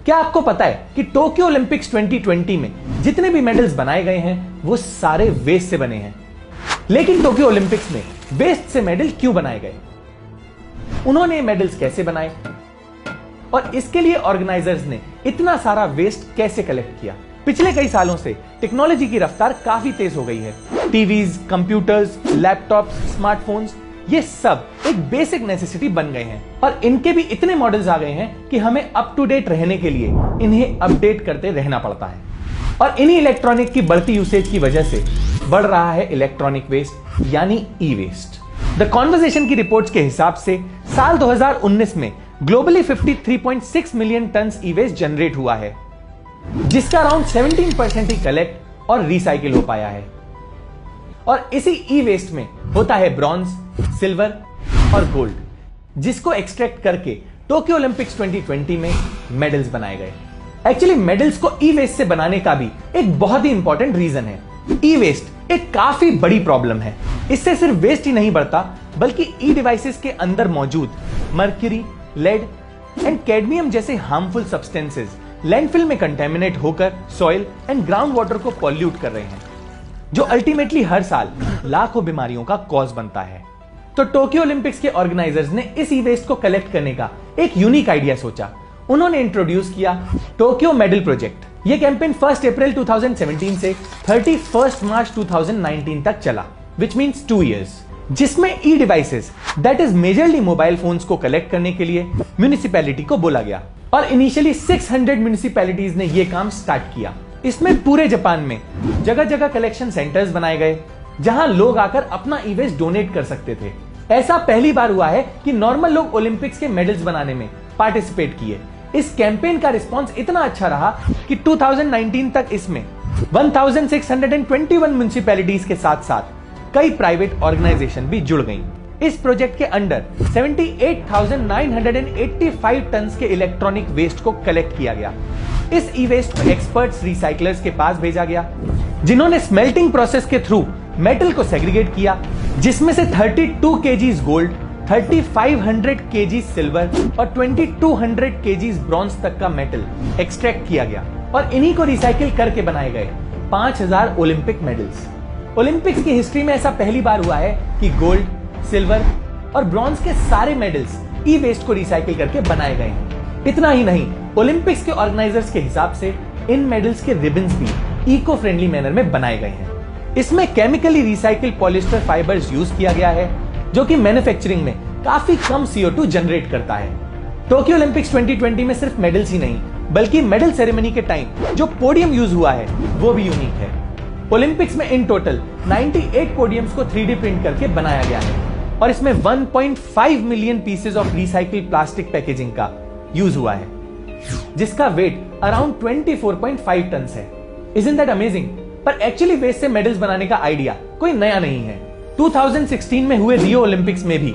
क्या आपको पता है कि टोक्यो ओलंपिक्स 2020 में जितने भी मेडल्स बनाए गए हैं वो सारे वेस्ट से बने हैं। लेकिन टोक्यो ओलंपिक्स में वेस्ट से मेडल क्यों बनाए गए, उन्होंने मेडल्स कैसे बनाए और इसके लिए ऑर्गेनाइजर्स ने इतना सारा वेस्ट कैसे कलेक्ट किया। पिछले कई सालों से टेक्नोलॉजी की रफ्तार काफी तेज हो गई है। टीवीज, कंप्यूटर्स, लैपटॉप्स, स्मार्टफोन्स, ये सब एक बेसिक नेसेसिटी बन गए हैं और इनके भी इतने मॉडल्स आ गए हैं कि हमें अप टू डेट रहने के लिए इन्हें अपडेट करते रहना पड़ता है। और इन्हीं इलेक्ट्रॉनिक की बढ़ती यूसेज की वजह से बढ़ रहा है इलेक्ट्रॉनिक वेस्ट यानी ई वेस्ट। द कॉन्वर्सेशन की रिपोर्ट्स के हिसाब से साल 2019 में ग्लोबली 53.6 मिलियन टन्स ई वेस्ट जनरेट हुआ है, जिसका अराउंड 17% ही कलेक्ट और रिसाइकिल हो पाया है। और इसी ई वेस्ट में होता है ब्रॉन्ज, सिल्वर और गोल्ड, जिसको एक्सट्रैक्ट करके टोक्यो ओलंपिक्स 2020 में मेडल्स बनाए गए। एक्चुअली मेडल्स को ई वेस्ट से बनाने का भी एक बहुत ही इंपॉर्टेंट रीजन है। ई वेस्ट एक काफी बड़ी प्रॉब्लम है। इससे सिर्फ वेस्ट ही नहीं बढ़ता बल्कि ई डिवाइसेस के अंदर मौजूद मर्क्यूरी, लेड एंड कैडमियम जैसे हार्मफुल सब्सटेंसेस लैंडफिल में कंटेमिनेट होकर सॉइल एंड ग्राउंड वाटर को पॉल्यूट कर रहे हैं, जो अल्टीमेटली हर साल लाखों बीमारियों का कॉज बनता है। तो टोक्यो ओलंपिक्स के ऑर्गेनाइजर्स ने इस ई वेस्ट को कलेक्ट करने का एक यूनिक आइडिया सोचा। उन्होंने इंट्रोड्यूस किया टोक्यो मेडल प्रोजेक्ट। यह कैंपेन 1 अप्रैल 2017 से 31 मार्च 2019 तक चला, विच मींस 2 इयर्स, जिसमें E devices that is majorly mobile phones को कलेक्ट करने के लिए म्युनिसिपैलिटी को बोला गया और इनिशियली 600 म्युनिसिपैलिटीज ने यह काम स्टार्ट किया। इसमें पूरे जापान में जगह जगह कलेक्शन सेंटर्स बनाए गए जहां लोग आकर अपना ई वेस्ट डोनेट कर सकते थे। ऐसा पहली बार हुआ है कि नॉर्मल लोग ओलंपिक्स के मेडल्स बनाने में पार्टिसिपेट किए। इस कैंपेन का रिस्पांस इतना अच्छा रहा कि 2019 तक इसमें 1621 म्युनिसिपैलिटीज के साथ साथ कई प्राइवेट ऑर्गेनाइजेशन भी जुड़ गईं। इस प्रोजेक्ट के अंडर 78,985 टन के इलेक्ट्रॉनिक वेस्ट को कलेक्ट किया गया। इस ई वेस्ट को एक्सपर्ट्स रिसाइकलर्स के पास भेजा गया, जिन्होंने स्मेल्टिंग प्रोसेस के थ्रू मेटल को सेग्रीगेट किया, जिसमें से 32 केजीज गोल्ड, 3500 केजीज सिल्वर और 2200 केजीज ब्रॉन्ज तक का मेटल एक्सट्रैक्ट किया गया और इन्हीं को रिसाइकिल करके बनाए गए 5000 ओलंपिक मेडल्स। ओलंपिक्स की हिस्ट्री में ऐसा पहली बार हुआ है कि गोल्ड, सिल्वर और ब्रॉन्ज के सारे मेडल्स ई वेस्ट को रिसाइकिल करके बनाए गए हैं। इतना ही नहीं, ओलंपिक्स के ऑर्गेनाइजर्स के हिसाब से इन मेडल्स के रिबन्स भी इको फ्रेंडली मैनर में बनाए गए हैं। इसमें chemically recycle polyester fibres use किया गया है, जो कि मैन्युफैक्चरिंग में काफी कम CO2 जनरेट करता है। टोक्यो ओलंपिक्स 2020 में सिर्फ मेडल्स ही नहीं बल्कि मेडल सेरेमनी के टाइम जो पोडियम यूज हुआ है वो भी यूनिक है। ओलंपिक्स में इन टोटल 98 पोडियम्स को 3D प्रिंट करके बनाया गया है और इसमें 1.5 million pieces of recycle plastic packaging का यूज हुआ है, जिसका वेट अराउंड 24.5 टन है। Isn't that amazing? पर एक्चुअली वेस्ट से मेडल्स बनाने का आइडिया कोई नया नहीं है। 2016 में हुए रियो ओलंपिक्स में भी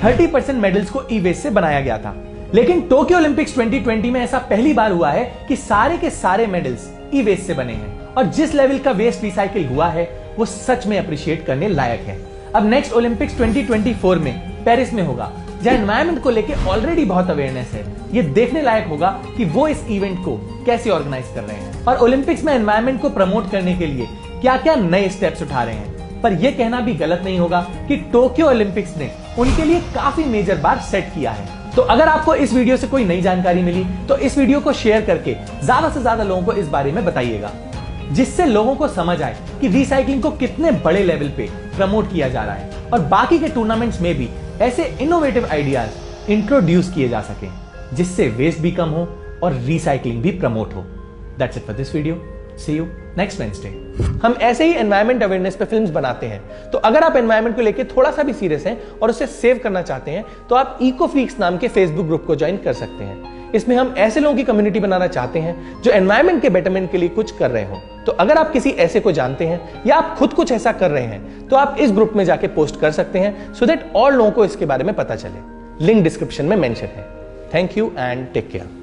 30% मेडल्स को ई वेस्ट से बनाया गया था, लेकिन टोक्यो ओलंपिक्स 2020 में ऐसा पहली बार हुआ है कि सारे के सारे मेडल्स ई वेस्ट से बने हैं और जिस लेवल का वेस्ट रिसाइकिल हुआ है वो सच में अप्रिशिएट करने लायक है। अब नेक्स्ट ओलंपिक्स 2024 में पेरिस में होगा, जहां एनवायरमेंट को लेके ऑलरेडी बहुत अवेयरनेस है। ये देखने लायक होगा कि वो इस इवेंट को कैसे ऑर्गेनाइज कर रहे हैं और ओलंपिक्स में एनवायरमेंट को प्रमोट करने के लिए क्या क्या नए स्टेप्स उठा रहे हैं। पर यह कहना भी गलत नहीं होगा कि टोक्यो ओलंपिक्स ने उनके लिए काफी मेजर बार सेट किया है। तो अगर आपको इस वीडियो से कोई नई जानकारी मिली तो इस वीडियो को शेयर करके ज्यादा से ज्यादा लोगों को इस बारे में बताइएगा, जिससे लोगों को समझ आए कि रिसाइकलिंग को कितने बड़े लेवल पे प्रमोट किया जा रहा है और बाकी के टूर्नामेंट्स में भी ऐसे इनोवेटिव आइडियाज इंट्रोड्यूस किए जा सके, जिससे वेस्ट भी कम हो और रिसाइकलिंग भी प्रमोट हो। That's it for this video. See you next Wednesday. हम ऐसे ही एनवायरमेंट अवेयरनेस पे फिल्म्स बनाते हैं, तो अगर आप एनवायरमेंट को लेके थोड़ा सा भी सीरियस हैं और उसे सेव करना चाहते हैं तो आप इको फ्रीक्स नाम के फेसबुक ग्रुप को ज्वाइन कर सकते हैं। इसमें हम ऐसे लोगों की कम्युनिटी बनाना चाहते हैं जो एनवायरमेंट के बेटरमेंट के लिए कुछ कर रहे हो। तो अगर आप किसी ऐसे को जानते हैं या आप खुद कुछ ऐसा कर रहे हैं तो आप इस ग्रुप में जाके पोस्ट कर सकते हैं, सो दैट और लोगों को इसके बारे में पता चले। लिंक डिस्क्रिप्शन में मेंशन है। Thank you and take care.